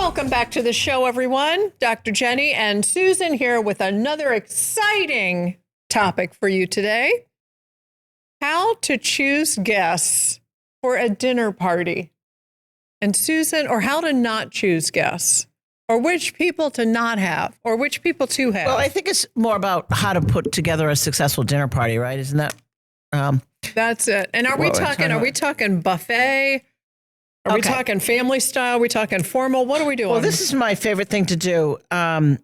Welcome back to the show, everyone. Dr. Jenny and Susan here with another exciting topic for you today. How to choose guests for a dinner party. And Susan, or how to not choose guests, or which people to not have, or which people to have. Well, I think it's more about how to put together a successful dinner party, right? Isn't that? That's it. And are we talking buffet? Are we talking family style? Are we talking formal? What are we doing? Well, this is my favorite thing to do. Sorry,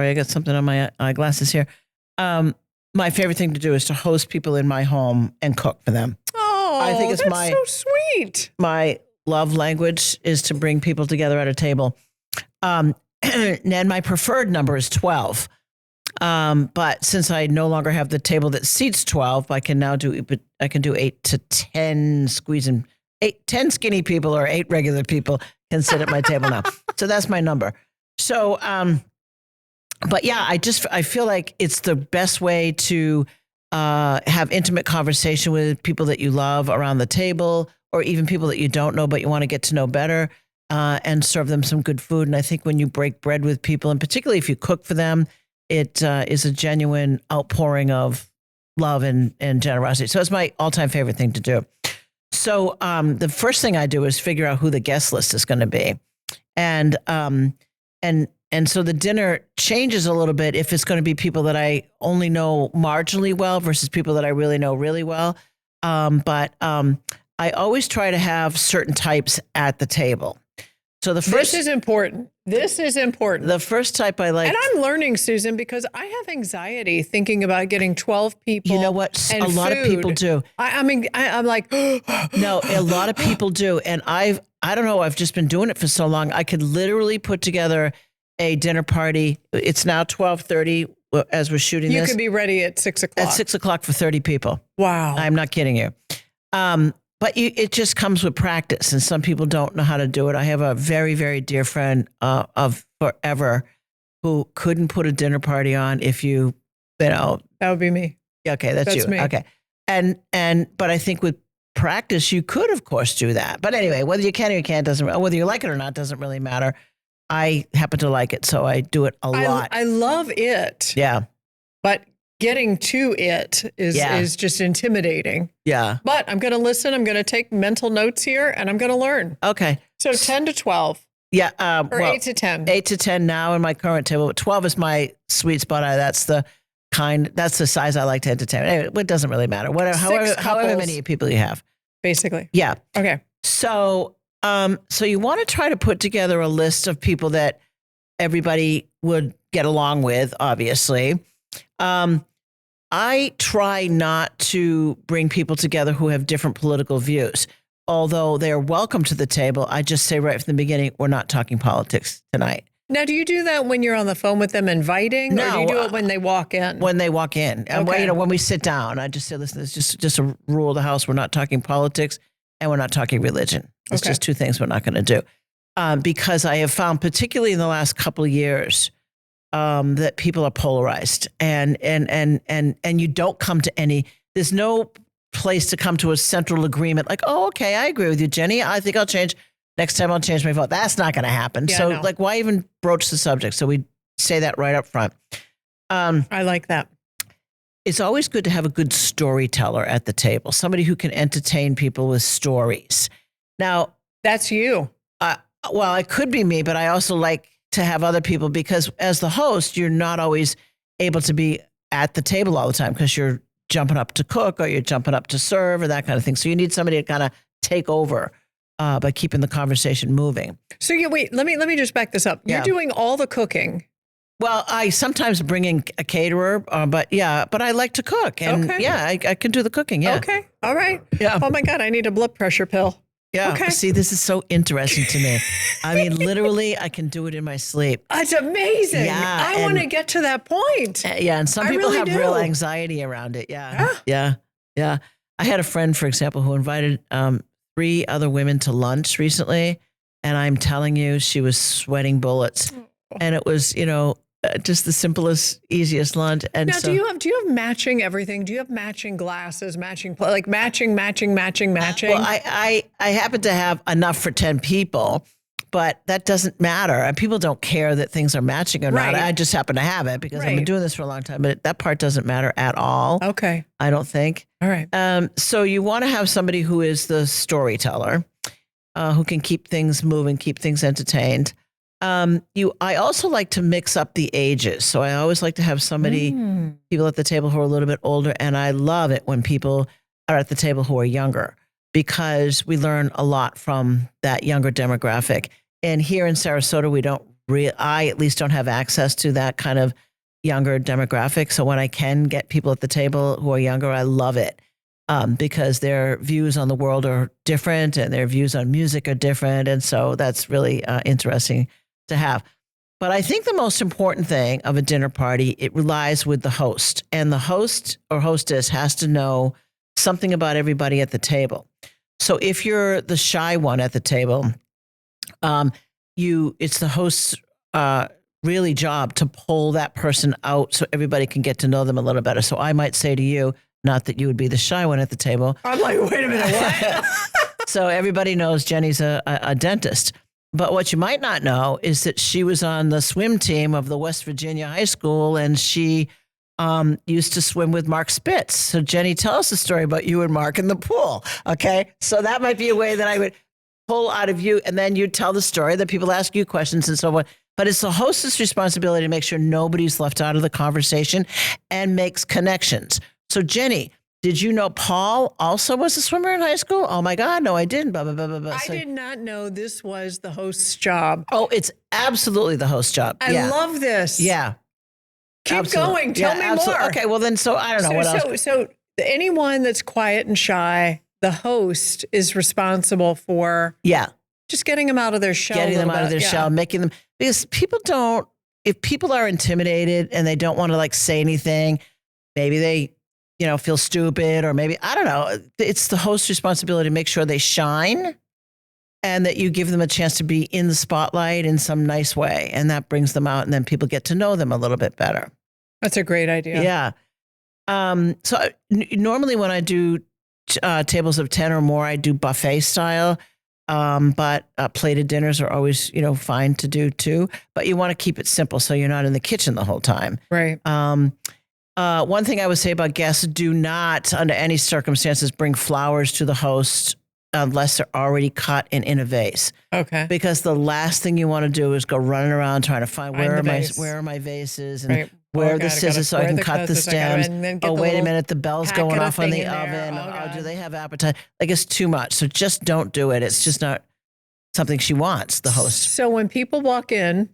I got something on my eyeglasses here. My favorite thing to do is to host people in my home and cook for them. Oh, I think it's so sweet. My love language is to bring people together at a table. And my preferred number is 12. But since I no longer have the table that seats 12, I can do 8 to 10, squeezing 10 skinny people or 8 regular people can sit at my table now. So that's my number. So, but yeah, I feel like it's the best way to have intimate conversation with people that you love around the table, or even people that you don't know but you want to get to know better, and serve them some good food. And I think when you break bread with people, and particularly if you cook for them, it is a genuine outpouring of love and generosity. So it's my all-time favorite thing to do. So the first thing I do is figure out who the guest list is going to be. And so the dinner changes a little bit if it's going to be people that I only know marginally well versus people that I really know really well. But I always try to have certain types at the table. So this is important. The first type I like. And I'm learning, Susan, because I have anxiety thinking about getting 12 people. You know what? A lot of people do. I'm like, no, a lot of people do. And I don't know, I've just been doing it for so long. I could literally put together a dinner party. It's now 12:30 as we're shooting this. You could be ready at 6 o'clock. At 6 o'clock for 30 people. Wow. I'm not kidding you. But it just comes with practice, and some people don't know how to do it. I have a very, very dear friend of forever who couldn't put a dinner party on if you know. That would be me. Okay, that's you. Me. Okay. But I think with practice, you could, of course, do that. But anyway, whether you can or you can't whether you like it or not doesn't really matter. I happen to like it, so I do it a lot. I love it. Yeah. But getting to it is just intimidating. Yeah. But I'm going to listen. I'm going to take mental notes here, and I'm going to learn. Okay. So 10 to 12. Yeah. Or 8 to 10. 8 to 10 now in my current table. 12 is my sweet spot. That's the size I like to entertain. Anyway, it doesn't really matter. However many people you have. Basically. Yeah. Okay. So you want to try to put together a list of people that everybody would get along with, obviously. I try not to bring people together who have different political views. Although they're welcome to the table, I just say right from the beginning, we're not talking politics tonight. Now, do you do that when you're on the phone with them inviting? No, or do you do it when they walk in? When they walk in. And when we sit down, I just say, listen, it's just a rule of the house. We're not talking politics and we're not talking religion. It's just two things we're not going to do. Because I have found, particularly in the last couple of years, that people are polarized and you don't come to there's no place to come to a central agreement. Like, oh, okay, I agree with you, Jenny. I think next time I'll change my vote. That's not going to happen. Yeah, so no. Like, why even broach the subject? So we say that right up front. I like that. It's always good to have a good storyteller at the table, somebody who can entertain people with stories. Now, that's you. Well, it could be me, but I also like to have other people, because as the host, you're not always able to be at the table all the time because you're jumping up to cook or you're jumping up to serve or that kind of thing. So you need somebody to kind of take over by keeping the conversation moving. So wait, let me just back this up. You're doing all the cooking. Well, I sometimes bring in a caterer, but I like to cook. And I can do the cooking. Yeah. Okay. All right. Yeah. Oh my God, I need a blood pressure pill. Yeah. Okay. See, this is so interesting to me. I mean, literally, I can do it in my sleep. It's amazing. Yeah, I want to get to that point. And some people really have real anxiety around it. Yeah. I had a friend, for example, who invited 3 other women to lunch recently. And I'm telling you, she was sweating bullets. And it was, just the simplest, easiest lunch. And now, do you have matching everything? Do you have matching glasses, matching? Well, I happen to have enough for 10 people, but that doesn't matter. And people don't care that things are matching or not. Right. I just happen to have it because I've been Right. doing this for a long time, but that part doesn't matter at all. Okay. I don't think. All right. So you want to have somebody who is the storyteller, who can keep things moving, keep things entertained. I also like to mix up the ages. So I always like to have people at the table who are a little bit older. And I love it when people are at the table who are younger, because we learn a lot from that younger demographic. And here in Sarasota, I at least don't have access to that kind of younger demographic. So when I can get people at the table who are younger, I love it. Because their views on the world are different and their views on music are different. And so that's really interesting to have. But I think the most important thing of a dinner party, it relies with the host. And the host or hostess has to know something about everybody at the table. So if you're the shy one at the table, it's the host's really job to pull that person out so everybody can get to know them a little better. So I might say to you, not that you would be the shy one at the table. I'm like, wait a minute, what? So everybody knows Jenny's a dentist. But what you might not know is that she was on the swim team of the West Virginia high school, and she used to swim with Mark Spitz. So Jenny, tell us a story about you and Mark in the pool. Okay. So that might be a way that I would pull out of you, and then you tell the story that people ask you questions and so on. But it's the hostess' responsibility to make sure nobody's left out of the conversation and makes connections. So Jenny, did you know Paul also was a swimmer in high school? Oh my God, no, I didn't. Blah, blah, blah, blah, blah. I did not know this was the host's job. Oh, it's absolutely the host's job. I love this. Yeah. Keep Absolutely. going. Tell me more. Okay, well then, so I don't know what else. So anyone that's quiet and shy, the host is responsible for just getting them out of their shell. Getting them out of their shell, making them, because if people are intimidated and they don't want to like say anything, maybe they, feel stupid, or maybe, I don't know. It's the host's responsibility to make sure they shine and that you give them a chance to be in the spotlight in some nice way. And that brings them out, and then people get to know them a little bit better. That's a great idea. Yeah. So normally when I do tables of 10 or more, I do buffet style. But plated dinners are always, fine to do too. But you want to keep it simple so you're not in the kitchen the whole time. Right. One thing I would say about guests, do not, under any circumstances, bring flowers to the host unless they're already cut and in a vase. Okay. Because the last thing you want to do is go running around trying to find where are my vases and where are the scissors so I can cut the stems. Oh, wait a minute, the bell's going off on the oven. Oh, do they have appetite? Like, it's too much. So just don't do it. It's just not something she wants, the host. So when people walk in,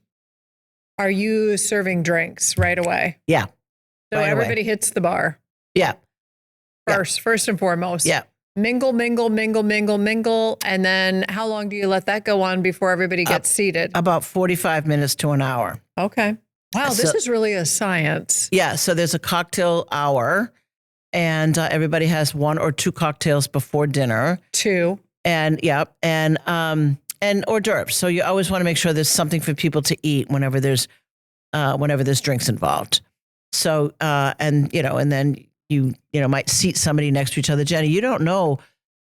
are you serving drinks right away? Yeah. So everybody hits the bar. Yeah. First and foremost. Yeah. Mingle, mingle, mingle, mingle, mingle. And then how long do you let that go on before everybody gets seated? About 45 minutes to an hour. Okay. Wow, this is really a science. Yeah. So there's a cocktail hour, and everybody has 1 or 2 cocktails before dinner. 2. And hors d'oeuvres. So you always want to make sure there's something for people to eat whenever there's drinks involved. So, and then you might seat somebody next to each other. Jenny, you don't know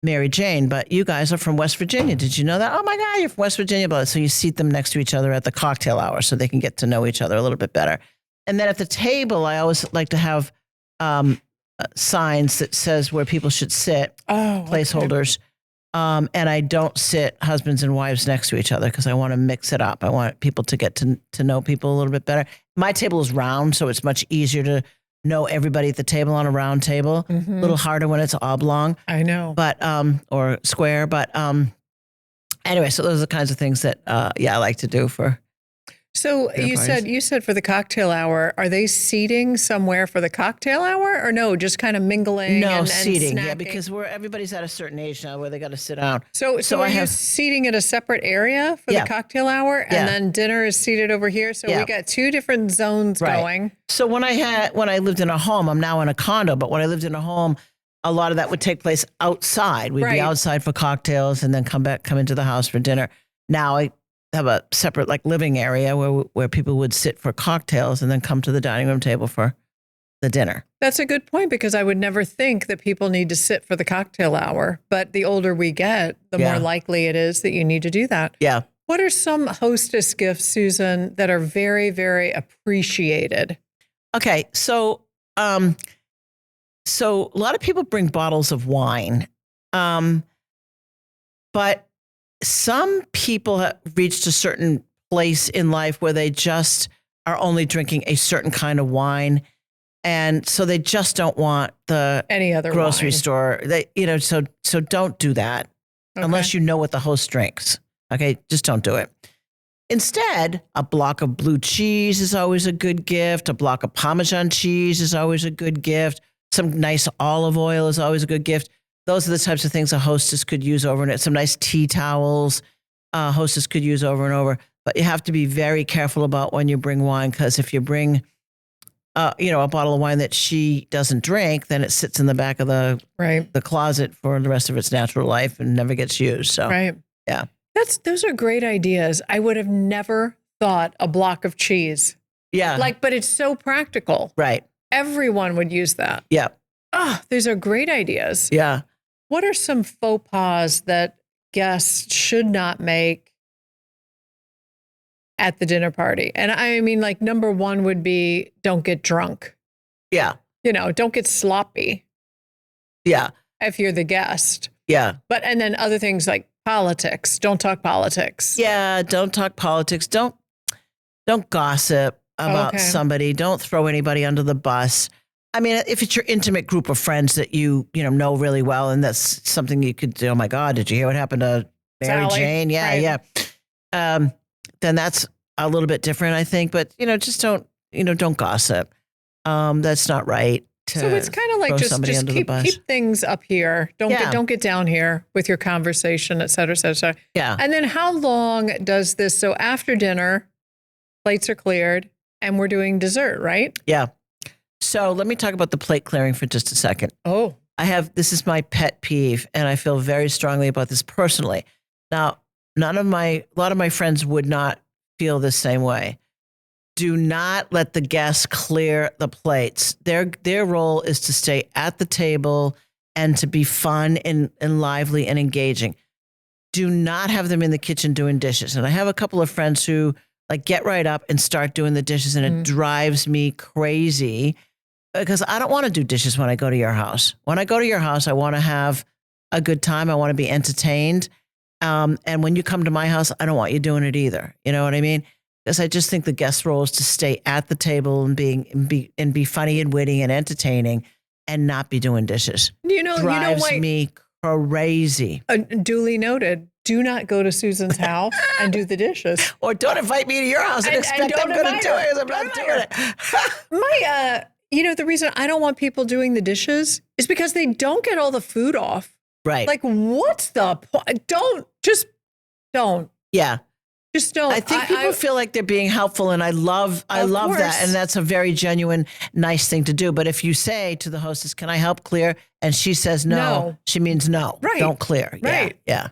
Mary Jane, but you guys are from West Virginia. Did you know that? Oh my God, you're from West Virginia. So you seat them next to each other at the cocktail hour so they can get to know each other a little bit better. And then at the table, I always like to have signs that says where people should sit, placeholders. And I don't sit husbands and wives next to each other because I want to mix it up. I want people to get to know people a little bit better. My table is round, so it's much easier to know everybody at the table on a round table. A little harder when it's oblong. I know. But, or square. But anyway, so those are the kinds of things that, I like to do for. So you said for the cocktail hour, are they seating somewhere for the cocktail hour, or no, just kind of mingling? No, and seating. snacking? Yeah, because everybody's at a certain age now where they got to sit down. So are you seating at a separate area for the cocktail hour, and then dinner is seated over here? So we got 2 different zones going. So when I lived in a home, I'm now in a condo, but when I lived in a home, a lot of that would take place outside. We'd be outside for cocktails and then come into the house for dinner. Now I have a separate living area where people would sit for cocktails and then come to the dining room table for the dinner. That's a good point, because I would never think that people need to sit for the cocktail hour. But the older we get, the more likely it is that you need to do that. Yeah. What are some hostess gifts, Susan, that are very, very appreciated? Okay, so a lot of people bring bottles of wine, but some people have reached a certain place in life where they just are only drinking a certain kind of wine, and so they just don't want the Any other grocery wine. store. So don't do that unless you know what the host drinks. Okay, just don't do it. Instead, a block of blue cheese is always a good gift. A block of Parmesan cheese is always a good gift. Some nice olive oil is always a good gift. Those are the types of things a hostess could use over and over. Some nice tea towels hostess could use over and over. But you have to be very careful about when you bring wine, because if you bring, a bottle of wine that she doesn't drink, then it sits in the back of the closet for the rest of its natural life and never gets used. So, yeah. Those are great ideas. I would have never thought a block of cheese. Yeah. But it's so practical. Right. Everyone would use that. Yeah. These are great ideas. Yeah. What are some faux pas that guests should not make at the dinner party? And I mean, number one would be don't get drunk. Yeah. Don't get sloppy. Yeah. If you're the guest. Yeah. And then other things like politics. Don't talk politics. Yeah. Don't talk politics. Don't gossip about somebody. Don't throw anybody under the bus. I mean, if it's your intimate group of friends that you know really well, and that's something you could do. Oh my God, did you hear what happened to Mary Jane? Yeah, right. Yeah. Then that's a little bit different, I think. But just don't gossip. That's not right. So it's kind of like just keep things up here. Don't get down here with your conversation, et cetera, et cetera, et cetera. Yeah. And then how long does this? So after dinner, plates are cleared, and we're doing dessert, right? Yeah. So let me talk about the plate clearing for just a second. Oh. This is my pet peeve, and I feel very strongly about this personally. Now, a lot of my friends would not feel the same way. Do not let the guests clear the plates. Their role is to stay at the table and to be fun and lively and engaging. Do not have them in the kitchen doing dishes. And I have a couple of friends who get right up and start doing the dishes, and it drives me crazy because I don't want to do dishes when I go to your house. When I go to your house, I want to have a good time. I want to be entertained. And when you come to my house, I don't want you doing it either. You know what I mean? Because I just think the guest role is to stay at the table and be funny and witty and entertaining, and not be doing dishes. Drives me crazy. Duly noted. Do not go to Susan's house and do the dishes, or don't invite me to your house and expect I'm going to do it because I'm not doing it. The reason I don't want people doing the dishes is because they don't get all the food off. Right. What's the point? Don't. Yeah. Just don't. I think people feel like they're being helpful, and I love that, and that's a very genuine, nice thing to do. But if you say to the hostess, "Can I help clear?" and she says no. She means no. Right. Don't clear. Right. Yeah.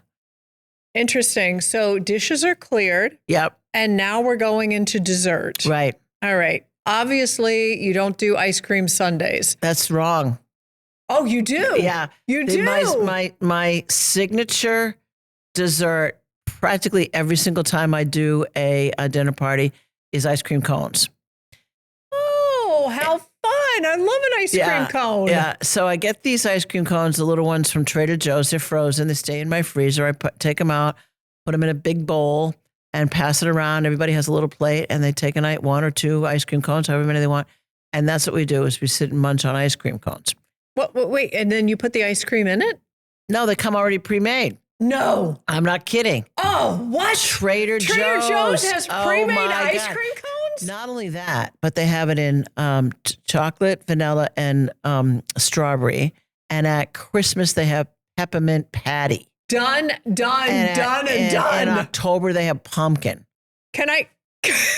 Interesting. So dishes are cleared. Yep. And now we're going into dessert. Right. All right. Obviously, you don't do ice cream sundaes. That's wrong. Oh, you do? Yeah. You do? My signature dessert, practically every single time I do a dinner party, is ice cream cones. Oh, how fun. I love an ice cream cone. Yeah. So I get these ice cream cones, the little ones from Trader Joe's. They're frozen. They stay in my freezer. I take them out, put them in a big bowl, and pass it around. Everybody has a little plate, and they take one or two ice cream cones, however many they want. And that's what we do, is we sit and munch on ice cream cones. Wait, and then you put the ice cream in it? No, they come already pre-made. No. I'm not kidding. Oh, what? Trader Joe's has pre-made ice cream cones? Not only that, but they have it in chocolate, vanilla, and strawberry. And at Christmas, they have peppermint patty. Done. In October, they have pumpkin. Can I?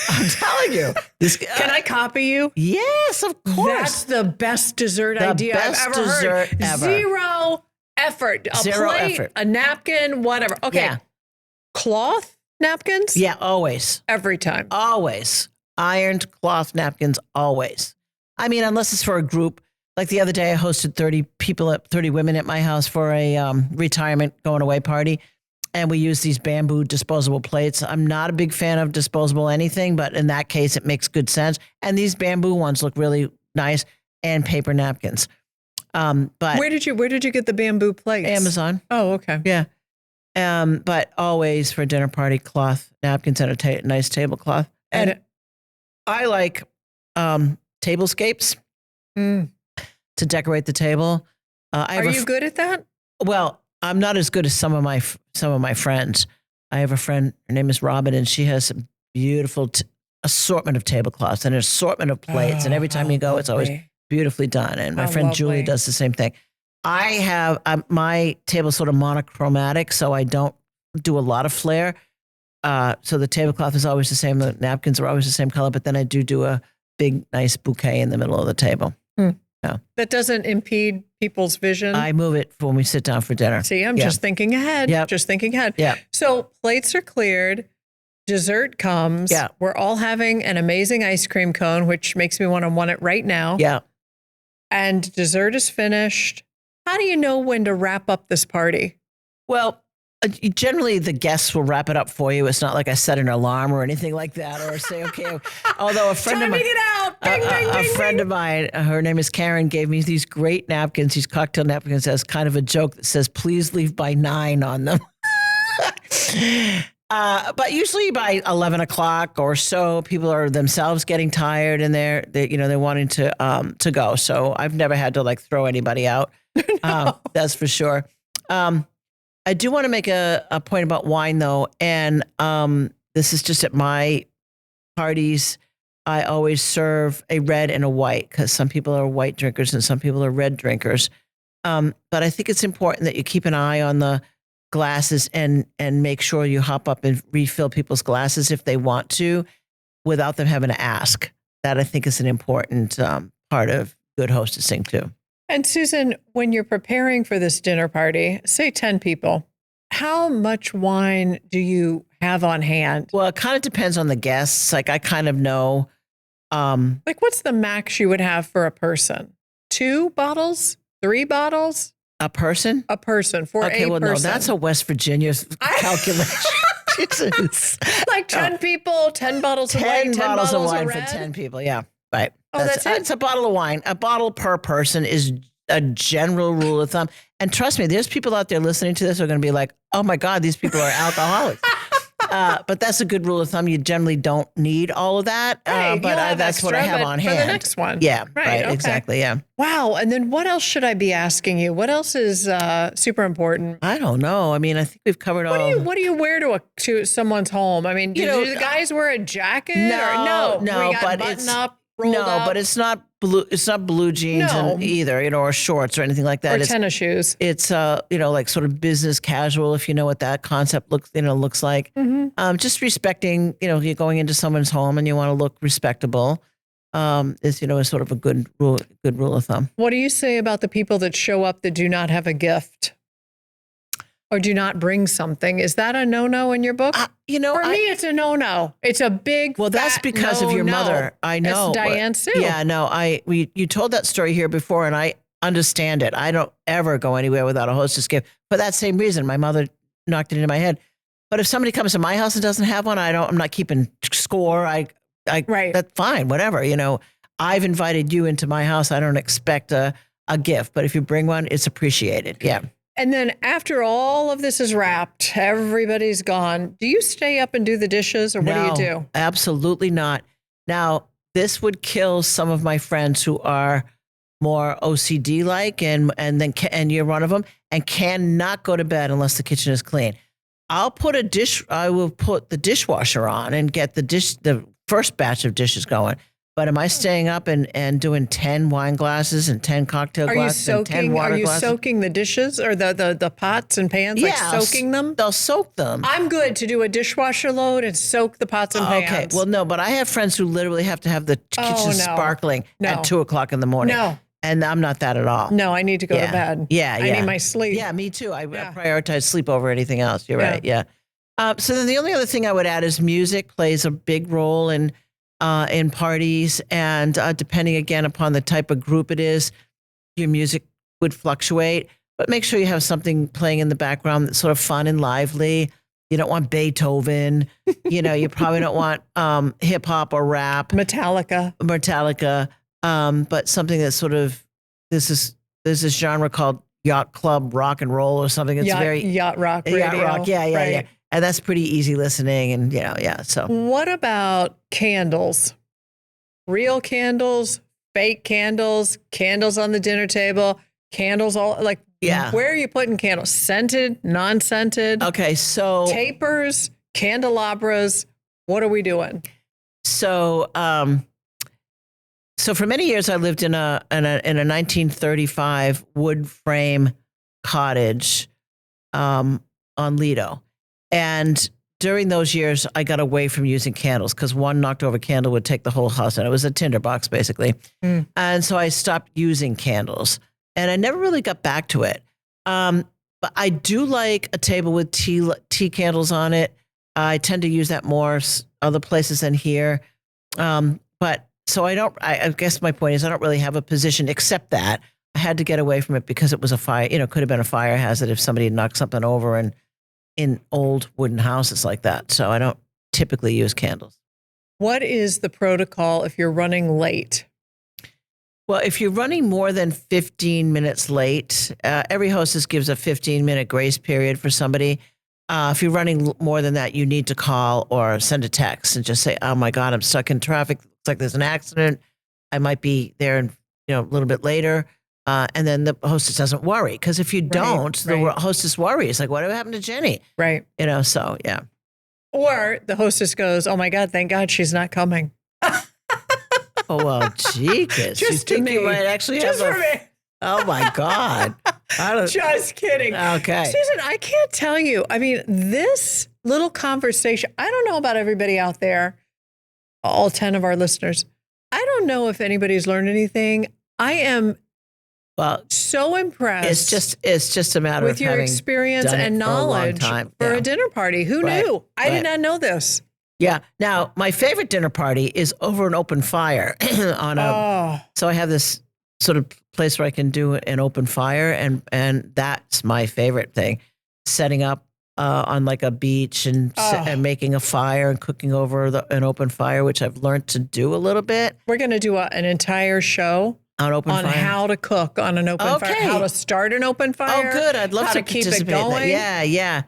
I'm telling you. Can I copy you? Yes, of course. That's the best dessert idea I've ever heard. Zero effort. Zero plate, effort. A napkin, whatever. Okay. Yeah. Cloth napkins? Yeah, always. Every time. Always. Ironed cloth napkins, always. I mean, unless it's for a group. Like the other day, I hosted 30 women at my house for a retirement going away party. And we use these bamboo disposable plates. I'm not a big fan of disposable anything, but in that case, it makes good sense. And these bamboo ones look really nice, and paper napkins. But where did you get the bamboo plates? Amazon. Oh, okay. Yeah. But always for dinner party, cloth napkins and a nice tablecloth. And I like tablescapes to decorate the table. Are you good at that? Well, I'm not as good as some of my friends. I have a friend, her name is Robin, and she has a beautiful assortment of tablecloths and an assortment of plates. And every time you go, it's always beautifully done. And my friend Julie does the same thing. I have my table's sort of monochromatic, so I don't do a lot of flair. So the tablecloth is always the same. The napkins are always the same color, but then I do a big, nice bouquet in the middle of the table. Yeah. That doesn't impede people's vision. I move it for when we sit down for dinner. See, I'm just thinking ahead. Yep. Just thinking ahead. Yeah. So plates are cleared. Dessert comes. Yeah. We're all having an amazing ice cream cone, which makes me want it right now. Yeah. And dessert is finished. How do you know when to wrap up this party? Well, generally the guests will wrap it up for you. It's not like I set an alarm or anything like that, or say, okay. Although a friend of mine, it out. Bing, bing, a bing, friend bing. of mine, her name is Karen, gave me these great napkins, these cocktail napkins, as kind of a joke that says, "Please leave by 9" on them. But usually by 11 o'clock or so, people are themselves getting tired and they're wanting to go. So I've never had to like throw anybody out. That's for sure. I do want to make a point about wine though. And this is just at my parties. I always serve a red and a white because some people are white drinkers and some people are red drinkers. But I think it's important that you keep an eye on the glasses and make sure you hop up and refill people's glasses if they want to without them having to ask. That I think is an important part of good hostessing too. And Susan, when you're preparing for this dinner party, say 10 people, how much wine do you have on hand? Well, it kind of depends on the guests. Like I kind of know. Like what's the max you would have for a person? 2 bottles? 3 bottles? A person? A person for okay, a well, person. No, that's a West Virginia calculation. Jesus. Like 10 people, 10 bottles of wine, 10 bottles of wine for 10 people. Yeah, right. Oh, that's it? It's a bottle of wine. A bottle per person is a general rule of thumb. And trust me, there's people out there listening to this who are going to be like, oh my God, these people are alcoholics. But that's a good rule of thumb. You generally don't need all of that. Right, But that's what I have on hand. For the next one. Yeah, right okay. Exactly, yeah. Wow. And then what else should I be asking you? What else is super important? I don't know. I mean, I think we've covered all. What do you wear to someone's home? I mean, do the guys wear a jacket? No, but it's up, rolled up? but it's not blue. It's not blue jeans either, or shorts or anything like that. Or tennis shoes. It's like sort of business casual, if you know what that concept looks like. Mm-hmm. Just respecting, you're going into someone's home and you want to look respectable. Is sort of a good rule of thumb. What do you say about the people that show up that do not have a gift? Or do not bring something? Is that a no-no in your book? For me, it's a no-no. It's a big. Well, that's because of your mother. I know. That's Diane Sue. Yeah, no. You told that story here before, and I understand it. I don't ever go anywhere without a hostess gift for that same reason. My mother knocked it into my head. But if somebody comes to my house and doesn't have one, I'm not keeping score. Right. That's fine. Whatever. I've invited you into my house. I don't expect a gift, but if you bring one, it's appreciated. Yeah. And then after all of this is wrapped, everybody's gone. Do you stay up and do the dishes or what do you do? Absolutely not. Now, this would kill some of my friends who are more OCD like and you're one of them and cannot go to bed unless the kitchen is clean. I will put the dishwasher on and get the first batch of dishes going. But am I staying up and doing 10 wine glasses and 10 cocktail glasses and 10 water glasses? Are you soaking the dishes or the pots and pans? Yeah, like soaking them? They'll soak them. I'm good to do a dishwasher load and soak the pots and pans. Okay. Well, no, but I have friends who literally have to have the kitchen sparkling at 2:00 in the morning. No. And I'm not that at all. No, I need to go to bed. Yeah. I need my sleep. Yeah, me too. I prioritize sleep over anything else. You're right. Yeah. So then the only other thing I would add is music plays a big role in parties, and depending again upon the type of group it is, your music would fluctuate. but make sure you have something playing in the background that's sort of fun and lively. You don't want Beethoven. You probably don't want hip hop or rap. Metallica. But something that's sort of, there's this genre called yacht club rock and roll or something. It's Yacht rock radio. Yacht rock, yeah. Right. And that's pretty easy listening, and so. What about candles? Real candles, fake candles, candles on the dinner table, candles all like. Yeah. Where are you putting candles? Scented, non-scented? Okay, so tapers, candelabras. What are we doing? So, for many years I lived in a 1935 wood frame cottage on Lido, and during those years I got away from using candles because one knocked over candle would take the whole house, and it was a tinderbox basically, and so I stopped using candles. And I never really got back to it. But I do like a table with tea candles on it. I tend to use that more other places than here. But so I guess my point is I don't really have a position except that I had to get away from it because it was a fire, could have been a fire hazard if somebody knocked something over and in old wooden houses like that. So I don't typically use candles. What is the protocol if you're running late? Well, if you're running more than 15 minutes late, every hostess gives a 15-minute grace period for somebody. If you're running more than that, you need to call or send a text and just say, oh, my God, I'm stuck in traffic. Looks like there's an accident. I might be there a little bit later. And then the hostess doesn't worry. Because if you don't, the hostess worries. Like, whatever happened to Jenny? Right. So, yeah. Or the hostess goes, oh, my God, thank God she's not coming. Oh, well, jeez. Just to me. You might actually just have for me. Oh, my God. Just kidding. Okay. Susan, I can't tell you. I mean, this little conversation, I don't know about everybody out there, all 10 of our listeners. I don't know if anybody's learned anything. I am so impressed. It's just a matter with of your experience and knowledge for a dinner party. Who knew? I did not know this. Yeah. Now, my favorite dinner party is over an open fire so I have this sort of place where I can do an open fire, and that's my favorite thing. Setting up on like a beach and making a fire and cooking over an open fire, which I've learned to do a little bit. We're going to do an entire show on how to cook on an open fire, how to start an open fire. Oh, good. I'd love to keep participate it going. Yeah.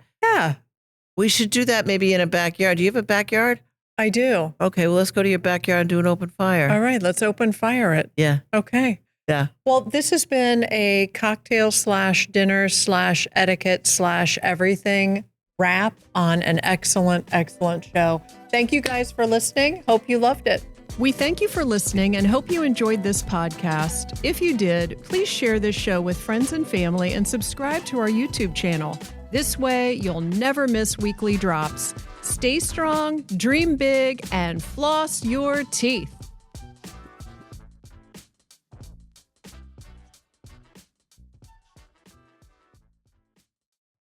We should do that maybe in a backyard. Do you have a backyard? I do. Okay, well, let's go to your backyard and do an open fire. All right, let's open fire it. Yeah. Okay. Yeah. Well, this has been a cocktail/dinner/etiquette/everything wrap on an excellent, excellent show. Thank you guys for listening. Hope you loved it. We thank you for listening and hope you enjoyed this podcast. If you did, please share this show with friends and family and subscribe to our YouTube channel. This way, you'll never miss weekly drops. Stay strong, dream big, and floss your teeth.